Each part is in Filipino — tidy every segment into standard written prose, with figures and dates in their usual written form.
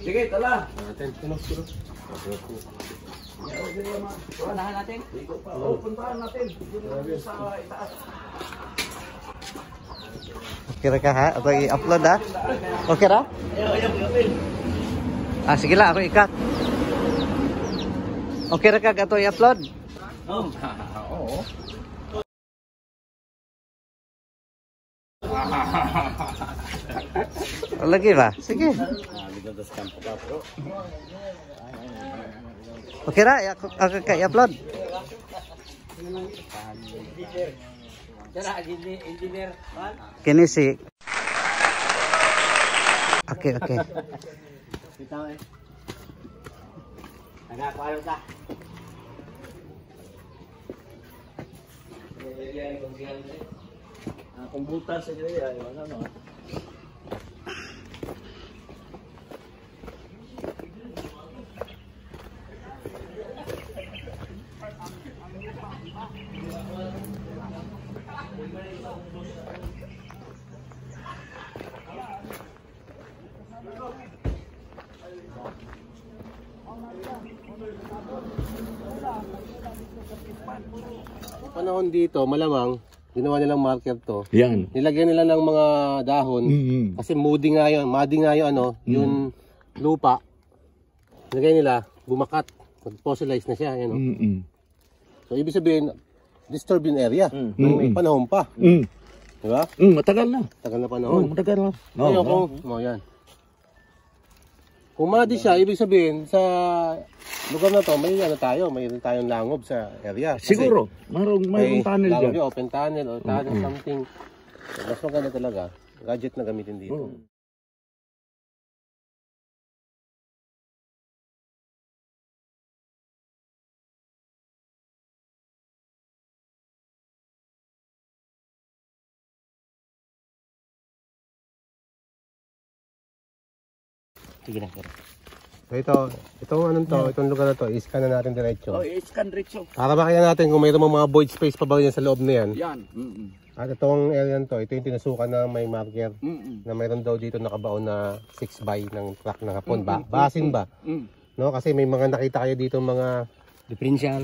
Sige, tala. Natin, tunog. Unahan natin. Puntahan natin. Sa itaas. Okay ka ha? Ako i-upload ha? Okay ra? Ah, sige lang, ako ikat. Okay ra ka ato i-upload? Oo. Lagi ba? Sige. Okay ra? Ako ka i-upload? Engineer. Kini si... Okay. Bitaw eh. Nagakaroon ka. Kung butas sa dito ay ano. Panahon dito, malamang ginawa nilang marker to. Yan. Nilagyan nila ng mga dahon kasi muddy nga yun, yung lupa. Nilagay nila, bumakat, nag-fossilize na siya, So ibig sabihin, disturbed yung area. May panahon pa. Diba? Matagal na. Tagal na panahon. Matagal na. Ngayon yan. Kung muddy siya, ibig sabihin sa lugar na to, mayroon tayong langob sa area. Kasi Siguro. Mayroong tunnel langob dyan. yun, open tunnel or tunnel something. So, mas maganda talaga. Gadget na gamitin dito. Sige na. So itong lugar na to, i-scan na natin diretso. I-scan diretso. Para makita natin kung mayroong mga void space pa ba yan sa loob na yan. Yan. At itong area to, ito yung tinasukan na may marker na mayroon daw dito nakabaon na 6x ng truck na hapon. Basin ba? No? Kasi may mga nakita kayo dito mga Differential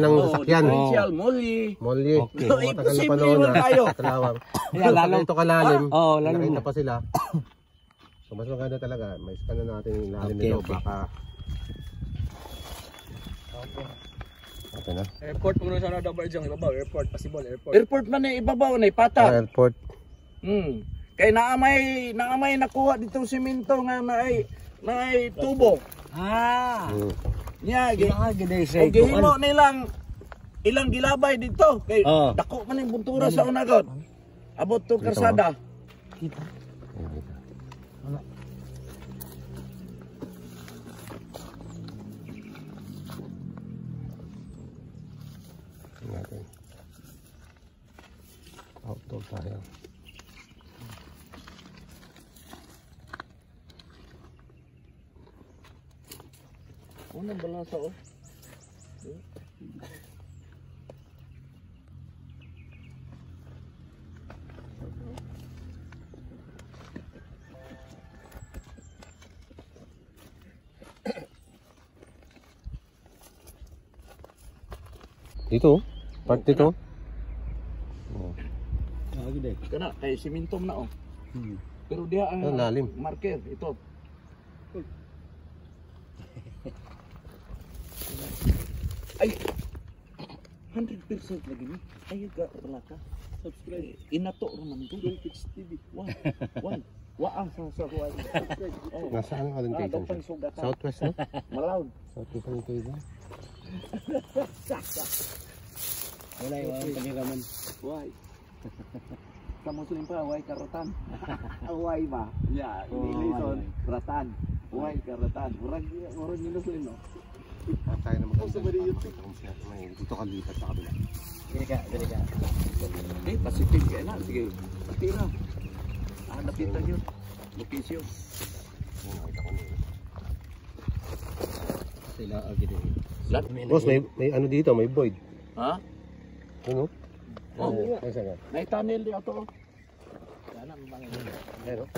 ng sasakyan. Differential, molly. Okay. Matagal na panahon na. Kalawang. Ito kalalim. Nakita pa sila. So mas maganda talaga, may scan na natin yung ilalim nito, baka... Okay na. Airport muna sana dapat dyan, ibabaw, airport, possible, airport. Airport man eh, ibabaw na ipata. Airport. Kaya naamay nakuha dito simento nga na tubo. Nya, gihimo nilang ilang gilabay dito. Kay dako man yung buntura sa unagot. Abot to karsada. Natin. Outdoor tayo. Unang balasa oh. Dito? Part dito? Kana kay simento na oh. Pero dia ang lalim. marker ito. Ay 100% lagi ni. Ay ga wala ka. Subscribe. Inato naman to. Fix TV. Wa sa kuan. Nasaan ang orientation? Southwest no? Malawd. Southwest orientation. Wala yung kaniraman. Why? Sa Muslim pa, why karatan? Why ba? Yeah, Lison, karatan. Why karatan? Orang Muslim no? Tayo na maganda. Dito ka lipat sa kabila. Dili ka. Pacific na. Sige, tira. Napitan yun. Location. Sila agad eh. Boss, may ano dito, may void. Ha? Ano? May tunnel di ato. Sana mga Ayun.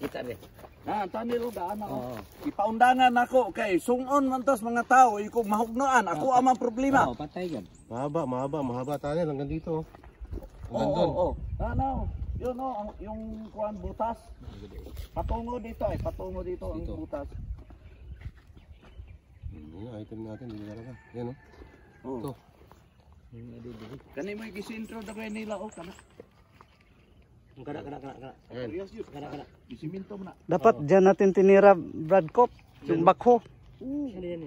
kita rin. Tani ro daan ako. Ipaundangan ako kay sungon man tas mga tao iko mahugnoan. Ako amang problema. patay yan. Mahaba tunnel hanggang dito. Oo. Ano? Yun yung kuan butas. Patungo dito ang butas. Yung item natin dito talaga. Yan Oh. Kani mo gisintro dagay nila kana. Kana. Ayan. Kana. Isiminto mo na. Dapat dyan natin tinira, Brad Cop. Yung bakho.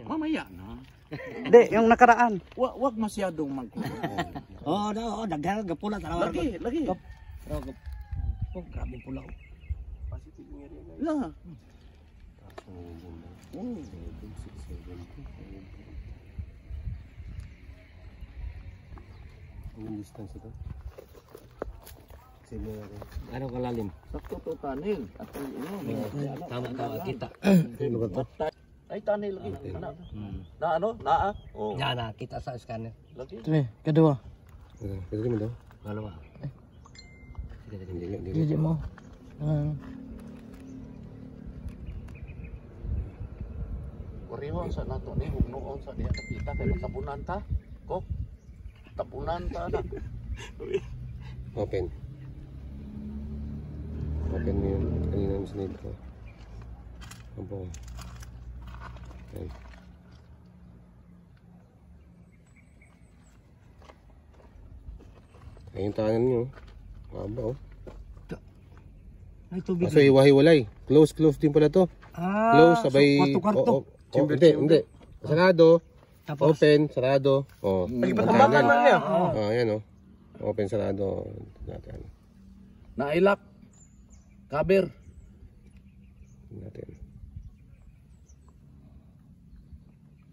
Mamaya na. Hindi, yung nakaraan. Wag masyadong mag. Daghan gapula talaga. Lagi. Grabe pula. Na. Ang distance ito. Save na natin. Ano kalalim? Sakto to tanil. At Tama kita. Ano ba ito? ay tanil lagi. Na ano? Na. Oh. Yan na kita sa scanner. Lagi. Kedua. Pwede mo daw? Dalawa. Hindi. mo. Kurihon sa nato ni hugnoon sa diha kapita kay matabunan ta. Ko. Tabunan ta na. Open. Open mo yung kanina yung sinid ko. Abo. Ayan. Ayun yung tahanan nyo. Maba oh. Ay tubig. Kaso iwahiwalay. Close din pala to. Close sabay. kwarto-kwarto. Hindi. Sarado. Tapos Open, sarado. Oh. Pagpatambakan Tahanan. niya. Oh, ayan oh. Open, sarado. Natin. Nailak. Cover. Natin.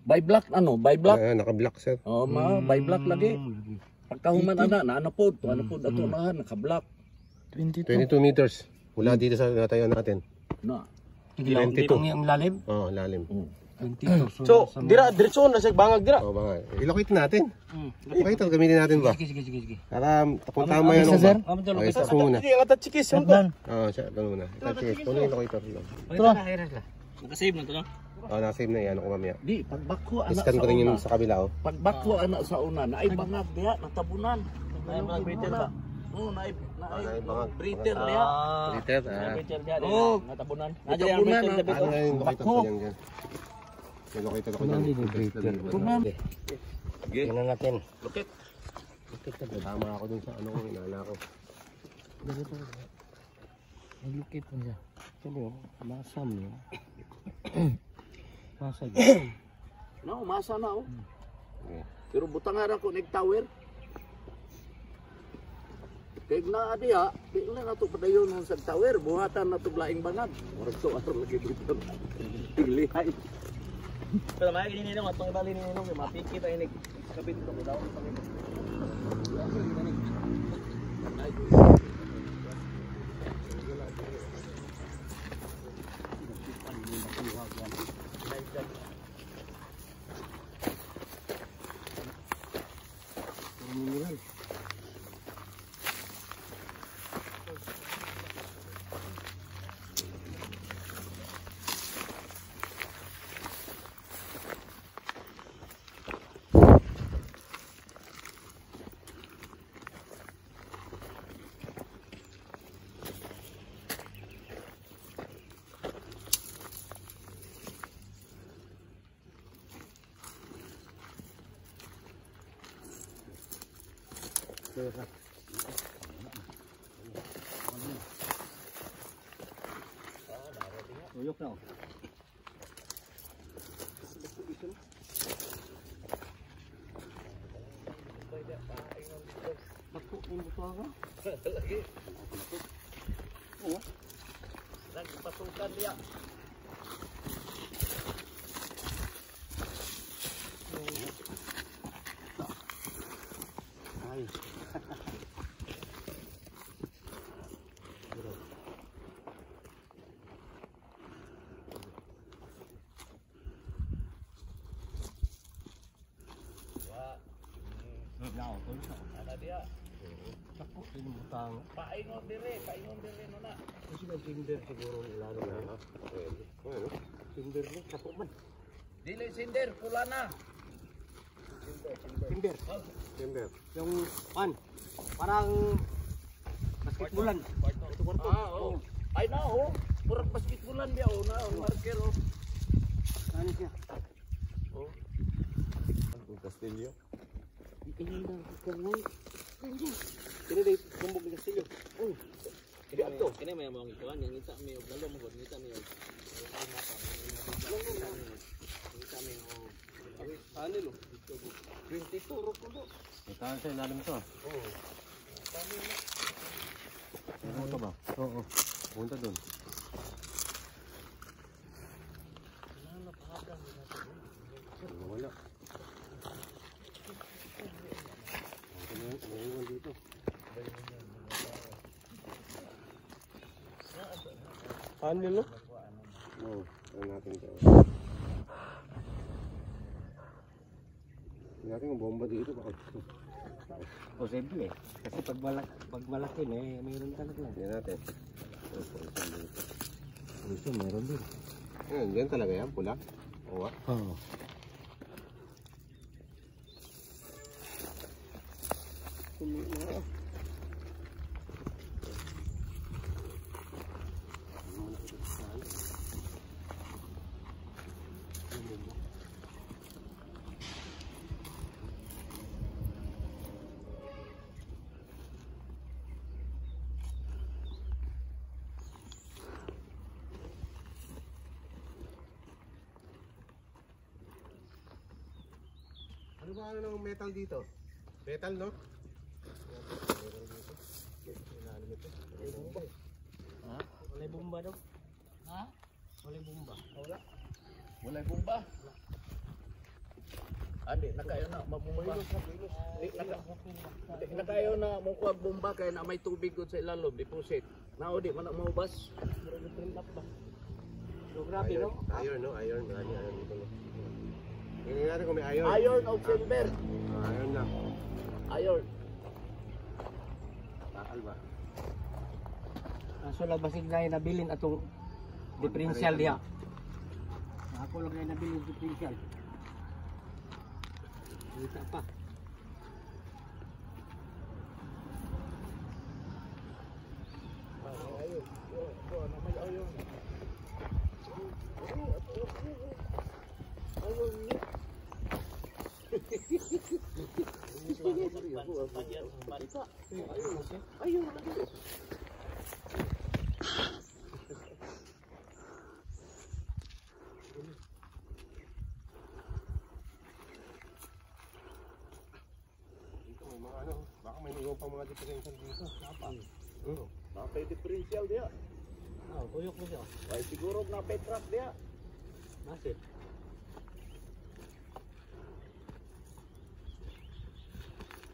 By block ano? By block. Naka-block sir. Oh, by block lagi. Pagkahuman ana po ato nahan naka-block. 22 meters. Mula dito sa tayo natin. Na. 22. Ang lalim. Oh, lalim. 22. So, diretso na siya bangag dira. Oh, baka. Ilocate natin. Okay, ito gamitin natin ba? Sige. Para kung tama yan ba? Okay, start mo muna. Kata chikis yung dan. Oo, siya, ito muna. Sige, tuloy yung locator lang. Nakasave na to no? Oo, nakasave na yan ako mamaya. Di pagbako ana Scan ko rin yung sa kabila, oh. Pagbako ana sa una naay bangag diha natabunan. Naay bangag breather ba? Oh, naay bangag. breather diha. Liter, Oh, Natabunan. natabunan. Ano na yung locator ko yan dyan? Yung locator ko dyan. Tingnan natin. Lokit. Tama ako dun sa ano ko, inala ko. Nalukit mo siya. Ano? Masam niya. Masa No, masa na oh. Okay. Pero butangan ako nag tower. Kay na diha, di na nato padayon sa tower, buhatan na to laing bangag. Murag to aron lagi dito. Lihay. Pero may gini nino atong bali nino kay mapikit ay nig kapit ko daw. Tuyok na. Bako kung buto ako. Lagi. Oh. Lagi pasukan dia. Ay. Paingon dire no na. Kasi may tinder siguro nilaro na. Ano? Tinder na, kapo man. Dili sinder, pula na. Timber. Timber. Yung parang basketballan. Oo. Ay na oh. Murag basketballan dia oh na marker oh. Ano siya? Oh. Ang Castillo. Itingin daw ka ngayon. Kini day kumbog ni Castillo. Oh. Di ato. Kini may mga ikuan yang isa may galo mo gud ngita may. Ano lo? 22 ro kuno. Ito sa ilalim ito. Oo. Ano ka ba? Oo. Punta doon. Wala. Ano dito? Ano lo? Oo. Ano natin ito? Natin yung bomba dito. Posible eh. Kasi pag malaki na eh, mayroon talaga. Yan natin. Gusto mayroon din. Yan talaga yan, pula. Oo. Oo. Ano ba ng metal dito? Metal, no? Ha? Walay bomba daw. Ha? Walay bomba. Wala. Wala bomba. Andi na kayo na mabumba. Di na kayo na mo kuha bomba kay na may tubig gud sa ilalom deposit. Nao di man maubas. So, grabe no? Iron, no? Iron. Iron dito, no? Tingnan natin kung may iron. Iron o silver. Iron na. Iron. Bakal ba? Kaso lang basig na yung nabilin atong differential diya. Ako lang na nabilin differential. Kita pa. Dito may mga ano. Baka may nagawang pang mga differential dito. Napay differential dia. Ah, kuyok mo siya. Ay siguro na petrak dia. Nasib.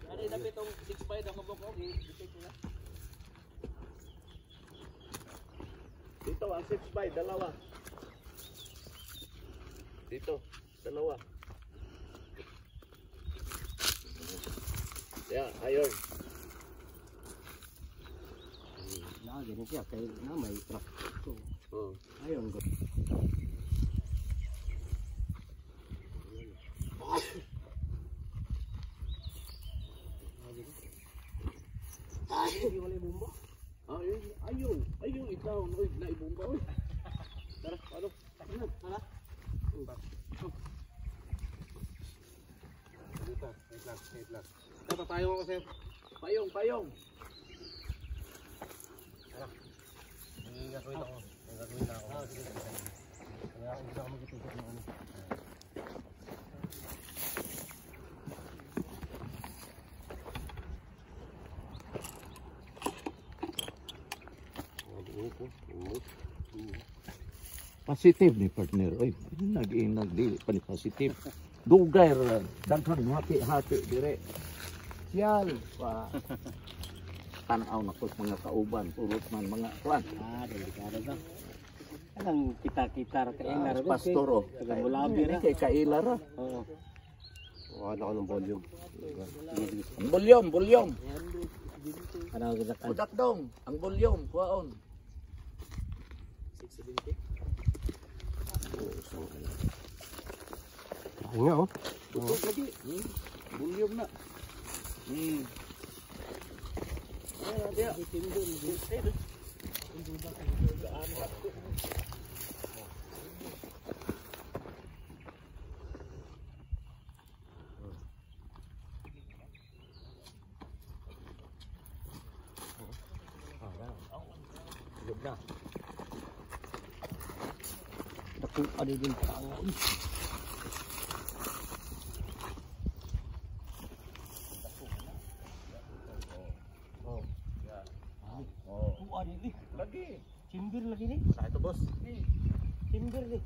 Ano yung napit ang 6.5 ang kabok ko? I-check ko na. Dito ang 6x dalawa. Dito, dalawa. Yeah, iron. Ganun siya. Kaya na may truck. So, Oh. ayun. Walay bomba. Ayun, ikaw, oy, naibumba, oy. Tara, ano? Tara. Dito. Wait lang. Dapat tayo ako, sir. Payong. May gagawin ako. Kaya ako gusto ako mag-ipigit ng ano. Positive ni partner. Oy, nag-inag di pa ni positive. Dugay ra daghan hati dire. Siyal pa. Tanaw na ko mga kauban, purot man mga kwan. Delikado ba? Anong kita-kita ra kay na Pastor, oh. Taga-Mulabi ra. Kay kaila ra. Oo. Wala ko ng volume. Bulyom. Ano kita kan? Udak dong, ang volume, kuwaon. Ayun nga oh. Tutok lagi. Volume na. Dia. Dako ada din tao. Oh, ada ni. Lagi. Cimbir lagi ni. Sa ito boss. Cimbir ni.